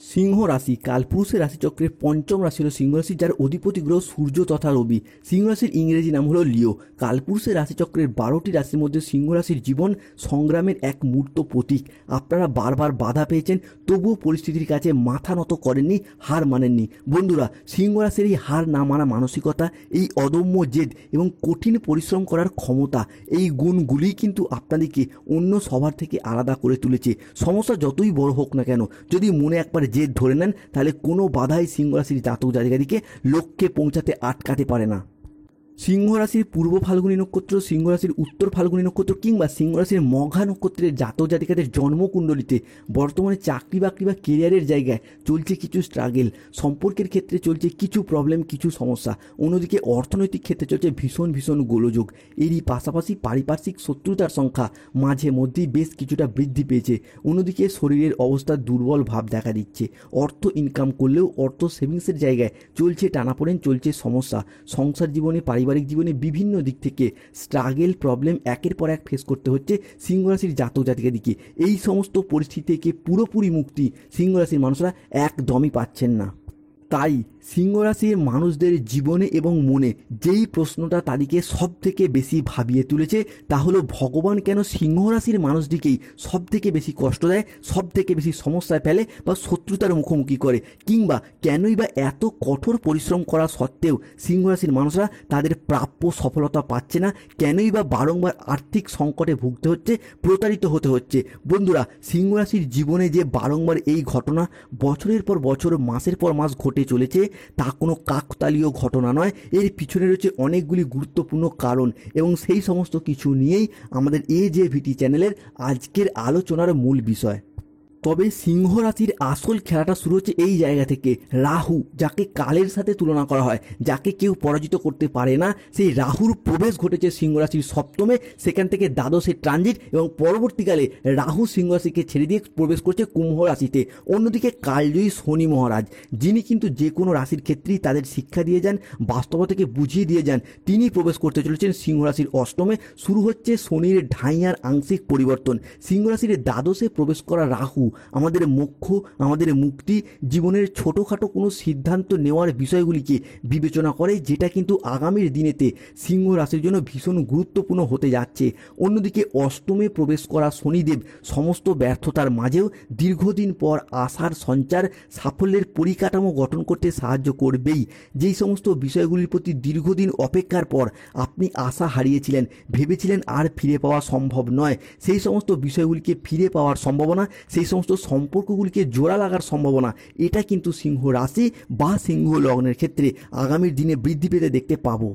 সিংহ রাশি কালপুরুষের রাশিচক্রের পঞ্চম রাশি হল সিংহ রাশি, যার অধিপতি গ্রহ সূর্য তথা রবি। সিংহ রাশির ইংরেজি নাম হলো লিও। কালপুরুষের রাশিচক্রের 12টি রাশির মধ্যে সিংহ রাশির জীবন সংগ্রামের এক মূর্ত প্রতীক। আপনারা বারবার বাধা পেয়েছেন, তবুও পরিস্থিতির কাছে মাথা নত করেননি, হার মানেননি। বন্ধুরা, সিংহ রাশির এই হার না মানা মানসিকতা, এই অদম্য জেদ এবং কঠিন পরিশ্রম করার ক্ষমতা, এই গুণগুলিই কিন্তু আপনাদেরকে অন্য সবার থেকে আলাদা করে তুলেছে। সমস্যা যতই বড় হোক না কেন, যদি মনে একবার জেদ ধরে নেন, তাহলে কোনো বাধাই সিংহ রাশির জাতক জাতিকাদিকে লক্ষ্যে পৌঁছাতে আটকাতে পারে না। সিংহ রাশির পূর্ব ফাল্গুনী নক্ষত্র, সিংহ রাশির উত্তর ফাল্গুনী নক্ষত্র কিংবা সিংহ রাশির মঘা নক্ষত্রের জাতক জাতিকাদের জন্মকুণ্ডলিতে বর্তমানে চাকরি বাকরি বা কেরিয়ারের জায়গায় চলছে কিছু স্ট্রাগেল, সম্পর্কের ক্ষেত্রে চলছে কিছু প্রবলেম, কিছু সমস্যা। অন্যদিকে অর্থনৈতিক ক্ষেত্রে চলছে ভীষণ ভীষণ গোলযোগ। এরই পাশাপাশি পারিপার্শ্বিক শত্রুতার সংখ্যা মাঝে মধ্যেই বেশ কিছুটা বৃদ্ধি পেয়েছে। অন্যদিকে শরীরের অবস্থা দুর্বল ভাব দেখা দিচ্ছে। অর্থ ইনকাম করলেও অর্থ সেভিংসের জায়গায় চলছে টানাপোড়েন, চলছে সমস্যা। সংসার জীবনে, পারিবারিক জীবনে বিভিন্ন দিক থেকে স্ট্রাগেল, প্রবলেম একের পর এক ফেস করতে হচ্ছে সিংহ রাশির জাতক জাতিকাদিকে। এই সমস্ত পরিস্থিতি থেকে পুরোপুরি মুক্তি সিংহ রাশির মানুষরা একদমই পাচ্ছেন না। তাই সিংহ রাশির মানুষদের জীবনে এবং মনে যেই প্রশ্নটা তাদেরকে সব থেকে বেশি ভাবিয়ে তুলেছে, তা হলো ভগবান কেন সিংহ রাশির মানুষটিকেই সব থেকে বেশি কষ্ট দেয়, সব থেকে বেশি সমস্যায় ফেলে বা শত্রুতার মুখোমুখি করে, কিংবা কেনই বা এত কঠোর পরিশ্রম করা সত্ত্বেও সিংহ রাশির মানুষরা তাদের প্রাপ্য সফলতা পাচ্ছে না, কেনই বা বারংবার আর্থিক সংকটে ভুগতে হচ্ছে, প্রতারিত হতে হচ্ছে। বন্ধুরা, সিংহ রাশির জীবনে যে বারংবার এই ঘটনা বছরের পর বছর, মাসের পর মাস ঘটে চলেছে, তা কোনো কাকতালীয় ঘটনা নয়। এর পিছনে রয়েছে অনেকগুলি গুরুত্বপূর্ণ কারণ, এবং সেই সমস্ত কিছু নিয়েই আমাদের AJVT চ্যানেলের আজকের আলোচনার মূল বিষয়। তবে সিংহ রাশির আসল খেলাটা শুরু হচ্ছে এই জায়গা থেকে। রাহু, যাকে কালের সাথে তুলনা করা হয়, যাকে কেউ পরাজিত করতে পারে না, সেই রাহুর প্রবেশ ঘটেছে সিংহ রাশির সপ্তমে, সেখান থেকে দ্বাদশে ট্রানজিট, এবং পরবর্তীকালে রাহু সিংহ রাশিকে ছেড়ে দিয়ে প্রবেশ করছে কুম্ভ রাশিতে। অন্যদিকে কালজয়ী শনি মহারাজ, যিনি কিন্তু যে কোনো রাশির ক্ষেত্রেই তাদের শিক্ষা দিয়ে যান, বাস্তবতাকে বুঝিয়ে দিয়ে যান, তিনি প্রবেশ করতে চলেছেন সিংহ রাশির অষ্টমে। শুরু হচ্ছে শনির ঢাইয়ার আংশিক পরিবর্তন। সিংহ রাশির দ্বাদশে প্রবেশ করা রাহু আমাদের মোক্ষ, আমাদের মুক্তি, জীবনের ছোটোখাটো কোনো সিদ্ধান্ত নেওয়ার বিষয়গুলিকে বিবেচনা করে, যেটা কিন্তু আগামীর দিনেতে সিংহ রাশির জন্য ভীষণ গুরুত্বপূর্ণ হতে যাচ্ছে। অন্যদিকে অষ্টমে প্রবেশ করা শনিদেব সমস্ত ব্যর্থতার মাঝেও দীর্ঘদিন পর আশার সঞ্চার, সাফল্যের পরিকাঠামো গঠন করতে সাহায্য করবেই। যেই সমস্ত বিষয়গুলির প্রতি দীর্ঘদিন অপেক্ষার পর আপনি আশা হারিয়েছিলেন, ভেবেছিলেন আর ফিরে পাওয়া সম্ভব নয়, সেই সমস্ত বিষয়গুলিকে ফিরে পাওয়ার সম্ভাবনা, সেই সমস্ত সম্পর্কগুলিকে জোড়া লাগার সম্ভাবনা, এটা কিন্তু সিংহ রাশি বা সিংহ লগ্নের ক্ষেত্রে আগামীর দিনে বৃদ্ধি পেতে দেখতে পাবো।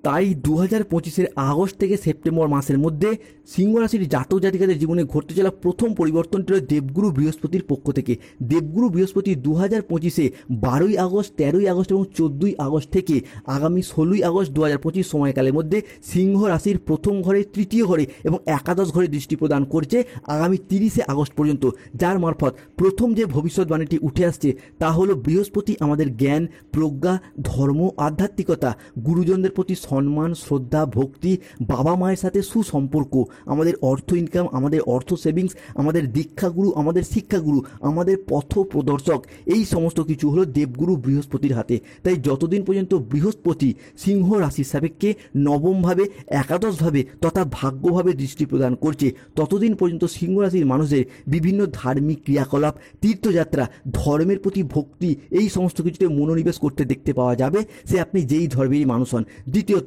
তাই 2025-এর আগস্ট থেকে সেপ্টেম্বর মাসের মধ্যে সিংহ রাশির জাতক জাতিকাদের জীবনে ঘটতে চলা প্রথম পরিবর্তনটি হল দেবগুরু বৃহস্পতির পক্ষ থেকে। দেবগুরু বৃহস্পতি 2025-এ 12ই আগস্ট, 13ই আগস্ট এবং 14ই আগস্ট থেকে আগামী 16ই আগস্ট 2025 সময়কালের মধ্যে সিংহ রাশির প্রথম ঘরে, তৃতীয় ঘরে এবং একাদশ ঘরে দৃষ্টি প্রদান করছে আগামী 30শে আগস্ট পর্যন্ত, যার মারফত প্রথম যে ভবিষ্যৎবাণীটি উঠে আসছে তা হলো বৃহস্পতি আমাদের জ্ঞান, প্রজ্ঞা, ধর্ম, আধ্যাত্মিকতা, গুরুজনদের প্রতি সম্মান, শ্রদ্ধা, ভক্তি, বাবা মায়ের সাথে সুসম্পর্ক, আমাদের অর্থ ইনকাম, আমাদের অর্থ সেভিংস, আমাদের দীক্ষাগুরু, আমাদের শিক্ষাগুরু, আমাদের পথ প্রদর্শক, এই সমস্ত কিছু হলো দেবগুরু বৃহস্পতির হাতে। তাই যতদিন পর্যন্ত বৃহস্পতি সিংহ রাশির সাপেক্ষে নবমভাবে, একাদশভাবে তথা ভাগ্যভাবে দৃষ্টি প্রদান করছে, ততদিন পর্যন্ত সিংহ রাশির মানুষের বিভিন্ন ধার্মিক ক্রিয়াকলাপ, তীর্থযাত্রা, ধর্মের প্রতি ভক্তি, এই সমস্ত কিছুতে মনোনিবেশ করতে দেখতে পাওয়া যাবে, সে আপনি যেই ধর্মেরই মানুষ হন। দ্বিতীয়ত,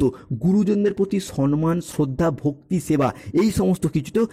গুরুজনদের প্রতি সম্মান, শ্রদ্ধা, ভক্তি, সেবা, এই সমস্ত কিছুতেও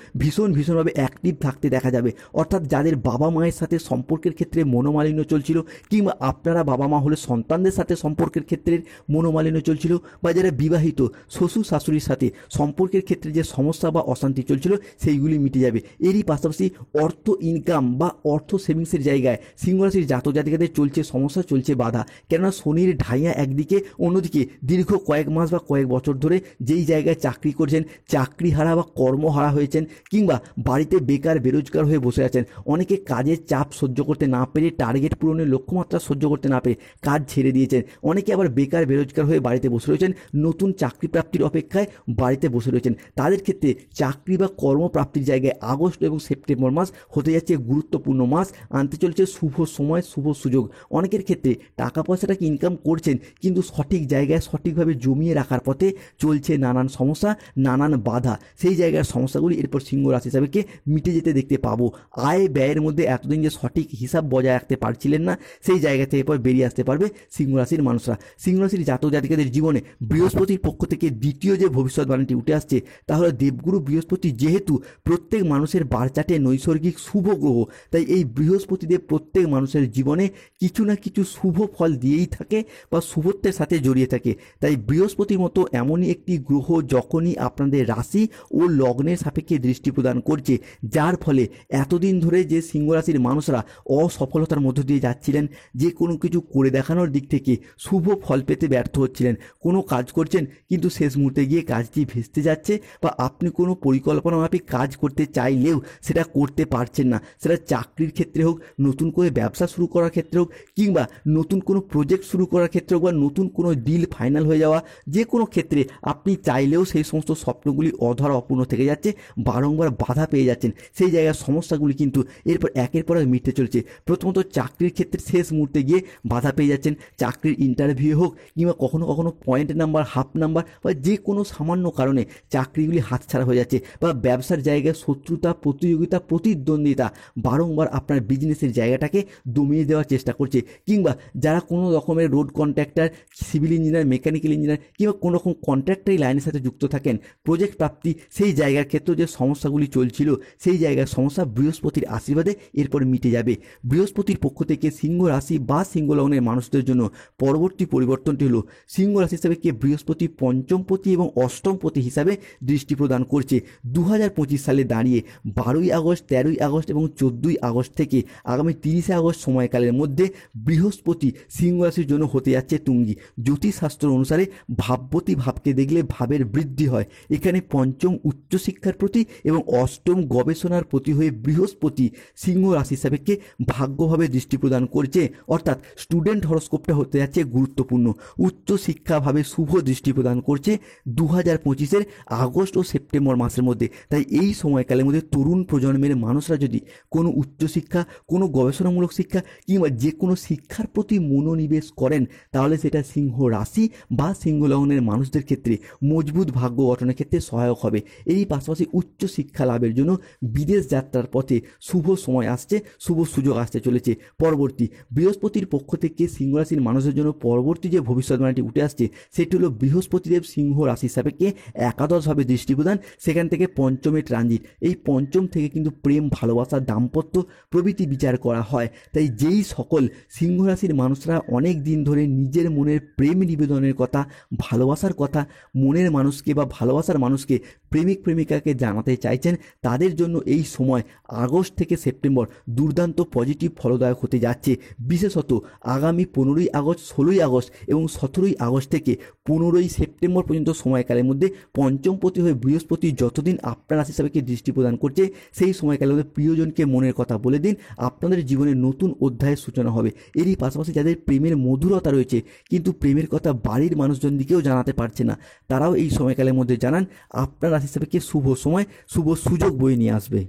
ভীষণভাবে অ্যাক্টিভ থাকতে দেখা যাবে। অর্থাৎ যাদের বাবা মায়ের সাথে সম্পর্কের ক্ষেত্রে মনোমালিন্য চলছিল, কিংবা আপনারা বাবা মা হলে সন্তানদের সাথে সম্পর্কের ক্ষেত্রে মনোমালিন্য চলছিল, বা যারা বিবাহিত শ্বশুর শাশুড়ির সাথে সম্পর্কের ক্ষেত্রে যে সমস্যা বা অশান্তি চলছিল, সেইগুলি মিটে যাবে। এরই পাশাপাশি অর্থ ইনকাম বা অর্থ সেভিংসের জায়গায় সিংহ রাশির জাতক জাতিকাদের চলছে সমস্যা, চলছে বাধা। কেননা শনির ঢাইয়া একদিকে, অন্যদিকে দীর্ঘ কয়েক মাস বা কয়েক বছর ধরে যেই জায়গায় চাকরি করছেন, চাকরি হারা বা কর্মহারা হয়েছেন, কিংবা বাড়িতে বেকার বেরোজগার হয়ে বসে আছেন। অনেকে কাজের চাপ সহ্য করতে না পেরে, টার্গেট পূরণের লক্ষ্যমাত্রা সহ্য করতে না পেরে কাজ ছেড়ে দিয়েছেন। অনেকে আবার বেকার বেরোজগার হয়ে বাড়িতে বসে রয়েছেন, নতুন চাকরি প্রাপ্তির অপেক্ষায় বাড়িতে বসে রয়েছেন। তাদের ক্ষেত্রে চাকরি বা কর্মপ্রাপ্তির জায়গায় আগস্ট এবং সেপ্টেম্বর মাস হতে যাচ্ছে গুরুত্বপূর্ণ মাস, আনতে চলেছে শুভ সময়, শুভ সুযোগ। অনেকের ক্ষেত্রে টাকা পয়সাটাকে ইনকাম করছেন, কিন্তু সঠিক জায়গায় সঠিকভাবে জমিয়ে রাখার পথে চলছে নানান সমস্যা, নানান বাধা। সেই জায়গার সমস্যাগুলি এরপর সিংহ রাশি হিসাবেকে মিটে যেতে দেখতে পাবো। আয় ব্যয়ের মধ্যে এতদিন যে সঠিক হিসাব বজায় রাখতে পারছিলেন না, সেই জায়গা থেকে এরপর বেরিয়ে আসতে পারবে সিংহ রাশির মানুষরা। সিংহ রাশির জাতক জাতিকাদের জীবনে বৃহস্পতির পক্ষ থেকে দ্বিতীয় যে ভবিষ্যৎবাণীটি উঠে আসছে তা হলো দেবগুরু বৃহস্পতি যেহেতু প্রত্যেক মানুষের বারচাটে নৈসর্গিক শুভ গ্রহ, তাই এই বৃহস্পতিদেব প্রত্যেক মানুষের জীবনে কিছু না কিছু শুভ ফল দিয়েই থাকে বা শুভত্বের সাথে জড়িয়ে থাকে। তাই বৃহস্পতির মতো এমনই একটি গ্রহ যখনই আপনাদের রাশি ও লগ্নের সাপেক্ষে দৃষ্টি প্রদান করছে, যার ফলে এতদিন ধরে যে সিংহ রাশির মানুষরা অসফলতার মধ্য দিয়ে যাচ্ছিলেন, যে কোনো কিছু করে দেখানোর দিক থেকে শুভ ফল পেতে ব্যর্থ হচ্ছিলেন, কোনো কাজ করছেন কিন্তু শেষ মুহূর্তে গিয়ে কাজটি ভেস্তে যাচ্ছে, বা আপনি কোনো পরিকল্পনা মাফিক কাজ করতে চাইলেও সেটা করতে পারছেন না। সেটা চাকরির ক্ষেত্রে হোক, নতুন করে ব্যবসা শুরু করার ক্ষেত্রে হোক, কিংবা নতুন কোনো প্রজেক্ট শুরু করার ক্ষেত্রে হোক, বা নতুন কোনো ডিল ফাইনাল হয়ে যাওয়া, যে কোনো ক্ষেত্রে আপনি চাইলেও সেই সমস্ত স্বপ্নগুলি অধরা অপূর্ণ থেকে যাচ্ছে, বারংবার বাধা পেয়ে যাচ্ছেন। সেই জায়গার সমস্যাগুলি কিন্তু এরপর একের পর এক মিটতে চলেছে। প্রথমত চাকরির ক্ষেত্রে শেষ মুহূর্তে গিয়ে বাধা পেয়ে যাচ্ছেন, চাকরির ইন্টারভিউ হোক, কিংবা কখনো কখনো পয়েন্ট নাম্বার, হাফ নাম্বার, বা যে কোনো সামান্য কারণে চাকরিগুলি হাতছাড়া হয়ে যাচ্ছে, বা ব্যবসার জায়গায় শত্রুতা, প্রতিযোগিতা, প্রতিদ্বন্দ্বিতা বারংবার আপনার বিজনেসের জায়গাটাকে দমিয়ে দেওয়ার চেষ্টা করছে। কিংবা যারা কোনো রকমের road contractor, civil engineer, mechanical engineer, কিংবা কোনো রকম কন্ট্রাক্টরি লাইনের সাথে যুক্ত থাকেন, প্রজেক্ট প্রাপ্তি, সেই জায়গার ক্ষেত্রে যে সমস্যাগুলি চলছিল, সেই জায়গার সমস্যা বৃহস্পতির আশীর্বাদে এরপর মিটে যাবে। বৃহস্পতির পক্ষ থেকে সিংহ রাশি বা সিংহ লগ্নের মানুষদের জন্য পরবর্তী পরিবর্তনটি হলো সিংহ রাশি হিসাবে কে বৃহস্পতি পঞ্চমপতি এবং অষ্টমপতি হিসাবে দৃষ্টি প্রদান করছে। 2025 সালে দাঁড়িয়ে 12ই আগস্ট, 13ই আগস্ট এবং 14ই আগস্ট থেকে আগামী 30শে আগস্ট সময়কালের মধ্যে বৃহস্পতি সিংহ রাশির জন্য হতে যাচ্ছে তুঙ্গি। জ্যোতিষশাস্ত্র অনুসারে ভাববতী ভাবকে দেখলে ভাবের বৃদ্ধি হয়। এখানে পঞ্চম উচ্চশিক্ষার প্রতি এবং অষ্টম গবেষণার প্রতি হয়ে বৃহস্পতি সিংহ রাশি হিসাবেকে ভাগ্যভাবে দৃষ্টি প্রদান করছে, অর্থাৎ স্টুডেন্ট হরস্কোপটা হতে যাচ্ছে গুরুত্বপূর্ণ। উচ্চশিক্ষাভাবে শুভ দৃষ্টি প্রদান করছে 2025-এর আগস্ট ও সেপ্টেম্বর মাসের মধ্যে। তাই এই সময়কালের মধ্যে তরুণ প্রজন্মের মানুষরা যদি কোনো উচ্চশিক্ষা, কোনো গবেষণামূলক শিক্ষা, কিংবা যে কোনো শিক্ষার প্রতি মনোনিবেশ করেন, তাহলে সেটা সিংহ রাশি বা সিংহ লগ্নের মানুষদের ক্ষেত্রে মজবুত ভাগ্য গঠনের ক্ষেত্রে সহায়ক হবে। এরই পাশাপাশি উচ্চশিক্ষা লাভের জন্য বিদেশ যাত্রার পথে শুভ সময় আসছে, শুভ সুযোগ আসতে চলেছে। পরবর্তী বৃহস্পতির পক্ষ থেকে সিংহ রাশির মানুষের জন্য পরবর্তী যে ভবিষ্যৎবাণীটি উঠে আসছে, সেটি হলো বৃহস্পতিদেব সিংহ রাশি হিসাবেকে একাদশভাবে দৃষ্টি প্রদান, সেখান থেকে পঞ্চমে ট্রানজিট। এই পঞ্চম থেকে কিন্তু প্রেম, ভালোবাসা, দাম্পত্য প্রভৃতি বিচার করা হয়। তাই যেই সকল সিংহ রাশির মানুষরা অনেক দিন ধরে নিজের মনের প্রেম নিবেদনের কথা, ভালোবাসার কথা মনের মানুষকে বা ভালোবাসার মানুষকে, প্রেমিক প্রেমিকাকে জানাতে চাইছেন, তাদের জন্য এই সময় আগস্ট থেকে সেপ্টেম্বর দুর্দান্ত পজিটিভ ফলদায়ক হতে যাচ্ছে। বিশেষত আগামী 15ই আগস্ট, 16ই আগস্ট এবং 17ই আগস্ট থেকে 15ই সেপ্টেম্বর পর্যন্ত সময়কালের মধ্যে পঞ্চমপতি হয়ে বৃহস্পতি যতদিন আপনার রাশি হিসাবে দৃষ্টি প্রদান করছে, সেই সময়কালের মধ্যে প্রিয়জনকে মনের কথা বলে দিন, আপনাদের জীবনে নতুন অধ্যায়ের সূচনা হবে। এরই পাশাপাশি যাদের প্রেমের মধুরতা রয়েছে কিন্তু প্রেমের কথা বাড়ির মানুষজন দিকেও জানাতে পারছে না, তারাও এই সময়কালের মধ্যে জানান, আপনার রাশি হিসাবে শুভ সময়, শুভ সুযোগ বয়ে নিয়ে আসবে।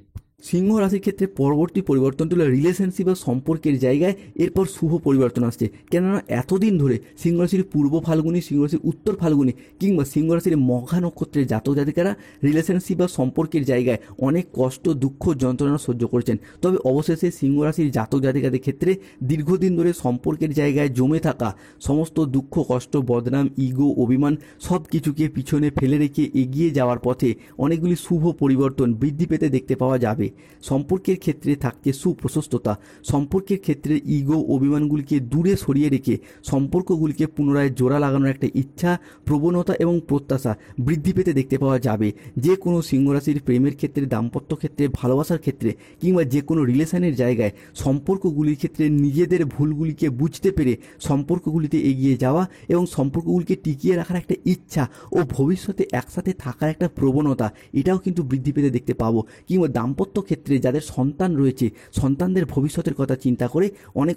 সিংহ রাশির ক্ষেত্রে পরবর্তী পরিবর্তনটি হলো রিলেশনশিপ বা সম্পর্কের জায়গায় এরপর শুভ পরিবর্তন আসছে। কেননা এতদিন ধরে সিংহ রাশির পূর্ব ফাল্গুনি, সিংহ রাশির উত্তর ফাল্গুনি, কিংবা সিংহ রাশির মঘা নক্ষত্রের জাতক জাতিকারা রিলেশনশিপ বা সম্পর্কের জায়গায় অনেক কষ্ট, দুঃখ, যন্ত্রণা সহ্য করেছেন। তবে অবশেষে সিংহ রাশির জাতক জাতিকাদের ক্ষেত্রে দীর্ঘদিন ধরে সম্পর্কের জায়গায় জমে থাকা সমস্ত দুঃখ, কষ্ট, বদনাম, ইগো, অভিমান সব কিছুকে পিছনে ফেলে রেখে এগিয়ে যাওয়ার পথে অনেকগুলি শুভ পরিবর্তন বৃদ্ধি পেতে দেখতে পাওয়া যাবে। সম্পর্কের ক্ষেত্রে থাকছে সুপ্রশস্ততা। সম্পর্কের ক্ষেত্রে ইগো অভিমানগুলিকে দূরে সরিয়ে রেখে সম্পর্কগুলিকে পুনরায় জোড়া লাগানোর একটা ইচ্ছা, প্রবণতা এবং প্রত্যাশা বৃদ্ধি পেতে দেখতে পাওয়া যাবে। যে কোনো সিংহ রাশির প্রেমের ক্ষেত্রে, দাম্পত্য ক্ষেত্রে, ভালোবাসার ক্ষেত্রে কিংবা যে কোনো রিলেশনের জায়গায় সম্পর্কগুলির ক্ষেত্রে নিজেদের ভুলগুলিকে বুঝতে পেরে সম্পর্কগুলিতে এগিয়ে যাওয়া এবং সম্পর্কগুলিকে টিকিয়ে রাখার একটা ইচ্ছা ও ভবিষ্যতে একসাথে থাকার একটা প্রবণতা, এটাও কিন্তু বৃদ্ধি পেতে দেখতে পাবো। কিংবা দাম্পত্য ক্ষেত্রে যাদের সন্তান রয়েছে, সন্তানদের ভবিষ্যতের কথা চিন্তা করে অনেক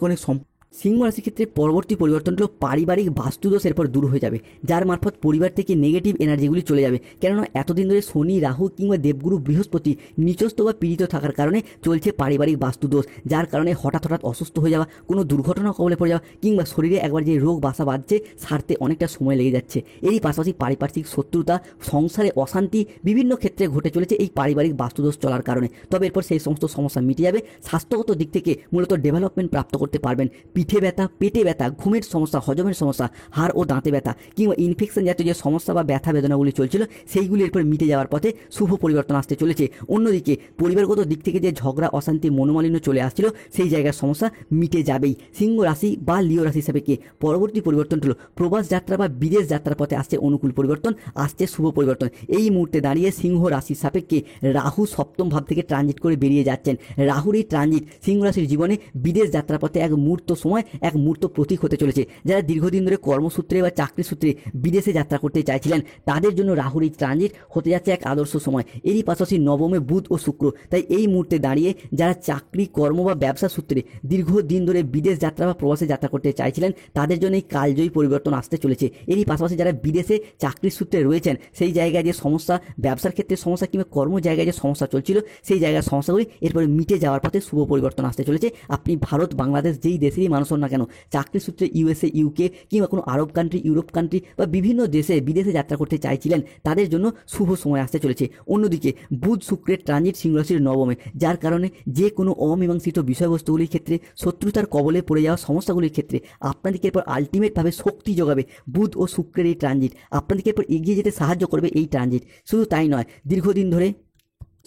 সিংহ রাশির ক্ষেত্রে পরবর্তী পরিবর্তনগুলো পারিবারিক বাস্তুদোষ এরপর দূর হয়ে যাবে, যার মারফত পরিবার থেকে নেগেটিভ এনার্জিগুলি চলে যাবে। কেননা এতদিন ধরে শনি, রাহু কিংবা দেবগুরু বৃহস্পতি নিচস্থ বা পীড়িত থাকার কারণে চলছে পারিবারিক বাস্তুদোষ, যার কারণে হঠাৎ অসুস্থ হয়ে যাওয়া, কোনো দুর্ঘটনা কবলে পড়ে যাওয়া কিংবা শরীরে একবার যে রোগ বাসা বাঁধছে সারতে অনেকটা সময় লেগে যাচ্ছে। এরই পাশাপাশি পারিপার্শ্বিক শত্রুতা, সংসারে অশান্তি বিভিন্ন ক্ষেত্রে ঘটে চলেছে এই পারিবারিক বাস্তুদোষ চলার কারণে। তবে এরপর সেই সমস্ত সমস্যা মিটে যাবে। স্বাস্থ্যগত দিক থেকে মূলত ডেভেলপমেন্ট প্রাপ্ত করতে পারবেন। পিঠে ব্যথা, পেটে ব্যথা, ঘুমের সমস্যা, হজমের সমস্যা, হাড় ও দাঁতে ব্যথা কিংবা ইনফেকশন জাতীয় যে সমস্যা বা ব্যথা বেদনাগুলি চলছিল সেইগুলি এরপর মিটে যাওয়ার পথে শুভ পরিবর্তন আসতে চলেছে। অন্যদিকে পরিবারগত দিক থেকে যে ঝগড়া, অশান্তি, মনোমালিন্য চলে আসছিল সেই জায়গার সমস্যা মিটে যাবেই। সিংহ রাশি বা লিও রাশি হিসাবে কি পরবর্তী পরিবর্তন হলো প্রবাস যাত্রা বা বিদেশ যাত্রার পথে আসছে অনুকূল পরিবর্তন, আসছে শুভ পরিবর্তন। এই মুহূর্তে দাঁড়িয়ে সিংহ রাশির সাপেক্ষে রাহু সপ্তম ভাব থেকে ট্রানজিট করে বেরিয়ে যাচ্ছেন। রাহুর এই ট্রানজিট সিংহ রাশির জীবনে বিদেশ যাত্রার পথে এক মুহূর্ত সময়, এক মুহূর্ত প্রতীক হতে চলেছে। যারা দীর্ঘদিন ধরে কর্মসূত্রে বা চাকরি সূত্রে বিদেশে যাত্রা করতে চাইছিলেন তাদের জন্য রাহুর এই ট্রানজিট হতে যাচ্ছে এক আদর্শ সময়। এরই পাশাপাশি নবমে বুধ ও শুক্র, তাই এই মুহূর্তে দাঁড়িয়ে যারা চাকরি, কর্ম বা ব্যবসা সূত্রে দীর্ঘদিন ধরে বিদেশ যাত্রা বা প্রবাসে যাত্রা করতে চাইছিলেন তাদের জন্য এই কালজয়ী পরিবর্তন আসতে চলেছে। এরই পাশাপাশি যারা বিদেশে চাকরির সূত্রে রয়েছেন সেই জায়গায় যে সমস্যা, ব্যবসার ক্ষেত্রে সমস্যা কিংবা কর্ম জায়গায় যে সমস্যা চলছিল সেই জায়গার সমস্যাগুলি এরপরে মিটে যাওয়ার পথে শুভ পরিবর্তন আসতে চলেছে। আপনি ভারত, বাংলাদেশ যেই দেশেরই মানুষ হন না কেন, চাকরি সূত্রে ইউএসএ, ইউকে কিংবা কোনো আরব কান্ট্রি, ইউরোপ কান্ট্রি বা বিভিন্ন দেশে বিদেশে যাত্রা করতে চাইছিলেন তাদের জন্য শুভ সময় আসতে চলেছে। অন্যদিকে বুধ শুক্রের ট্রানজিট সিংহ রাশির নবমে, যার কারণে যে কোনো অমীমাংসিত বিষয়বস্তুগুলির ক্ষেত্রে, শত্রুতার কবলে পড়ে যাওয়া সমস্যাগুলির ক্ষেত্রে আপনাদেরকে এরপর আলটিমেটভাবে শক্তি যোগাবে। বুধ ও শুক্রের এই ট্রানজিট আপনাদেরকে এরপর এগিয়ে যেতে সাহায্য করবে এই ট্রানজিট। শুধু তাই নয়, দীর্ঘদিন ধরে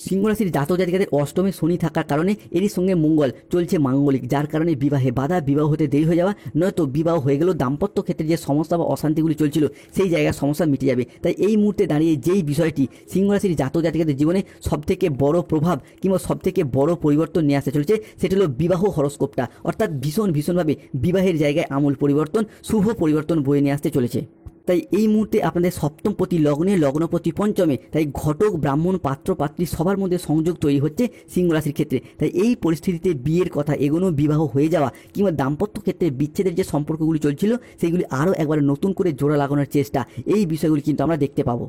সিংহ রাশির জাতক জাতিকাদের অষ্টমে শনি থাকার কারণে এরই সঙ্গে মঙ্গল চলছে মাঙ্গলিক, যার কারণে বিবাহে বাধা, বিবাহ হতে দেরি হয়ে যাওয়া, নয়তো বিবাহ হয়ে গেলেও দাম্পত্য ক্ষেত্রে যে সমস্যা বা অশান্তিগুলি চলছিল সেই জায়গার সমস্যা মিটে যাবে। তাই এই মুহূর্তে দাঁড়িয়ে যেই বিষয়টি সিংহ রাশির জাতক জাতিকাদের জীবনে সবথেকে বড় প্রভাব কিংবা সবথেকে বড় পরিবর্তন নিয়ে আসতে চলেছে সেটা হলো বিবাহ হরস্কোপটা, অর্থাৎ ভীষণভাবে বিবাহের জায়গায় আমূল পরিবর্তন, শুভ পরিবর্তন বয়ে নিয়ে আসতে চলেছে। তাই এই মুহূর্তে আপনাদের সপ্তমপতি লগ্নে, লগ্নপতি পঞ্চমে, তাই ঘটক, ব্রাহ্মণ, পাত্র, পাত্রী সবার মধ্যে সংযোগ তৈরি হচ্ছে সিংহ রাশির ক্ষেত্রে। তাই এই পরিস্থিতিতে বিয়ের কথা এগোনো, বিবাহ হয়ে যাওয়া কিংবা দাম্পত্য ক্ষেত্রে বিচ্ছেদের যে সম্পর্কগুলি চলছিল সেগুলি আরও একবার নতুন করে জোড়া লাগানোর চেষ্টা, এই বিষয়গুলি কিন্তু আমরা দেখতে পাবো।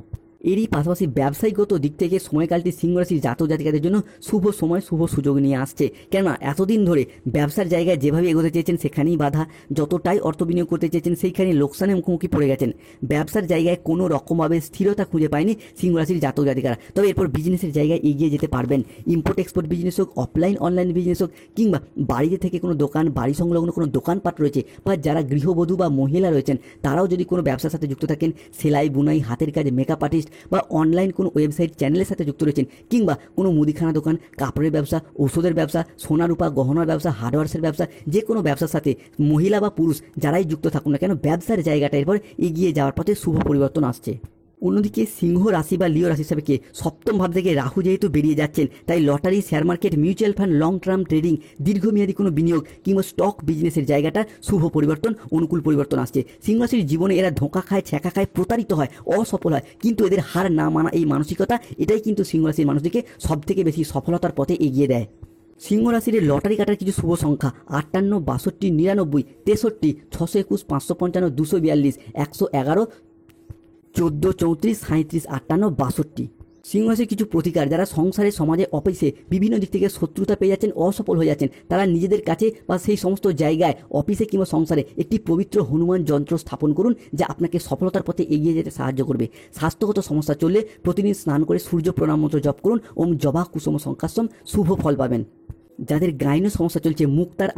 এরই পাশাপাশি ব্যবসায়িকগত দিক থেকে সময়কালটি সিংহ রাশির জাতক জাতিকাদের জন্য শুভ সময়, শুভ সুযোগ নিয়ে আসছে। কেননা এতদিন ধরে ব্যবসার জায়গায় যেভাবে এগোতে চেয়েছেন সেখানেই বাধা, যতটাই অর্থ বিনিয়োগ করতে চেয়েছেন সেইখানে লোকসানের মুখোমুখি পড়ে গেছেন। ব্যবসার জায়গায় কোনো রকমভাবে স্থিরতা খুঁজে পায়নি সিংহ রাশির জাতক জাতিকারা। তবে এরপর বিজনেসের জায়গায় এগিয়ে যেতে পারবেন। ইম্পোর্ট এক্সপোর্ট বিজনেস হোক, অফলাইন অনলাইন বিজনেস হোক কিংবা বাড়িতে থেকে কোনো দোকান, বাড়ি সংলগ্ন কোনো দোকানপাট রয়েছে বা যারা গৃহবধূ বা মহিলা রয়েছেন তারাও যদি কোনো ব্যবসার সাথে যুক্ত থাকেন, সেলাই, বুনাই, হাতের কাজ, মেকআপ আর্টিস্ট বা অনলাইন কোনো ওয়েবসাইট চ্যানেলের সাথে যুক্ত রয়েছেন কিংবা কোনো মুদিখানা দোকান, কাপড়ের ব্যবসা, ওষুধের ব্যবসা, সোনা রূপা গহনার ব্যবসা, হার্ডওয়্যার্সের ব্যবসা, যে কোনো ব্যবসার সাথে মহিলা বা পুরুষ যারাই যুক্ত থাকুন না কেন, ব্যবসার জায়গাটা এরপর এগিয়ে যাওয়ার পথে শুভ পরিবর্তন আসছে। অন্যদিকে সিংহ রাশি বা লিও রাশি হিসাবে সপ্তম ভাব থেকে রাহু যেহেতু বেরিয়ে যাচ্ছেন, তাই lottery, share market, mutual fund, long term trading, দীর্ঘমেয়াদী কোনো বিনিয়োগ কিংবা স্টক বিজনেসের জায়গাটা শুভ পরিবর্তন, অনুকূল পরিবর্তন আসছে। সিংহ রাশির জীবনে এরা ধোঁকা খায়, ছ্যাঁকা খায়, প্রতারিত হয়, অসফল হয়, কিন্তু এদের হার না মানা এই মানসিকতা, এটাই কিন্তু সিংহ রাশির মানুষদেরকে সবথেকে বেশি সফলতার পথে এগিয়ে দেয়। সিংহ রাশির লটারি কাটার কিছু শুভ সংখ্যা: 58, 62, 99, 63, 621, 555, 242, 111, 14, 34, 37, 58, 62। সিংহ রাশির কিছু প্রতিকার: যারা সংসারে, সমাজে, অফিসে বিভিন্ন দিক থেকে শত্রুতা পেয়ে যাচ্ছেন, অসফল হয়ে যাচ্ছেন, তারা নিজেদের কাছে বা সেই সমস্ত জায়গায় অফিসে কিংবা সংসারে একটি পবিত্র হনুমান যন্ত্র স্থাপন করুন, যা আপনাকে সফলতার পথে এগিয়ে যেতে সাহায্য করবে। স্বাস্থ্যগত সমস্যা চললে প্রতিদিন স্নান করে সূর্য প্রণাম মন্ত্র জপ করুন, ওম জবা কুসুম সংকাশ্যম, শুভ ফল পাবেন। যাদের গাইনো সমস্যা চলছে, মুক্তার